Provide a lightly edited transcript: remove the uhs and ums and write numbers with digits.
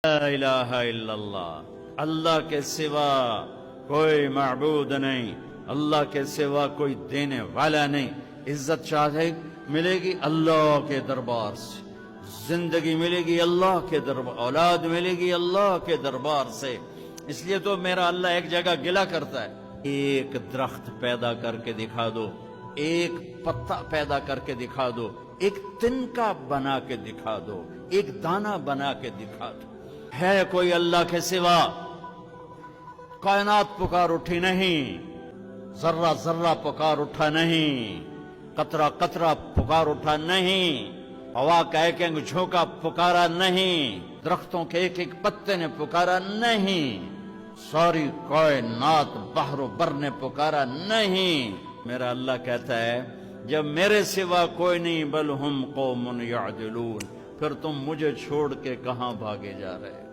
لا الہ الا اللہ، اللہ کے سوا کوئی معبود نہیں، اللہ کے سوا کوئی دینے والا نہیں۔ عزت چاہے ملے گی اللہ کے دربار سے، زندگی ملے گی اللہ کے دربار، اولاد ملے گی اللہ کے دربار سے۔ اس لیے تو میرا اللہ ایک جگہ گلہ کرتا ہے، ایک درخت پیدا کر کے دکھا دو، ایک پتا پیدا کر کے دکھا دو، ایک تنکا بنا کے دکھا دو، ایک دانہ بنا کے دکھا دو۔ ہے کوئی اللہ کے سوا؟ کائنات پکار اٹھی نہیں، ذرہ ذرہ پکار اٹھا نہیں، قطرہ قطرہ پکار اٹھا نہیں، ہوا کا ایک ایک جھونکا پکارا نہیں، درختوں کے ایک ایک پتے نے پکارا نہیں، ساری کائنات بحر و بر نے پکارا نہیں۔ میرا اللہ کہتا ہے جب میرے سوا کوئی نہیں بل ہم قوم یعدلون، پھر تم مجھے چھوڑ کے کہاں بھاگے جا رہے؟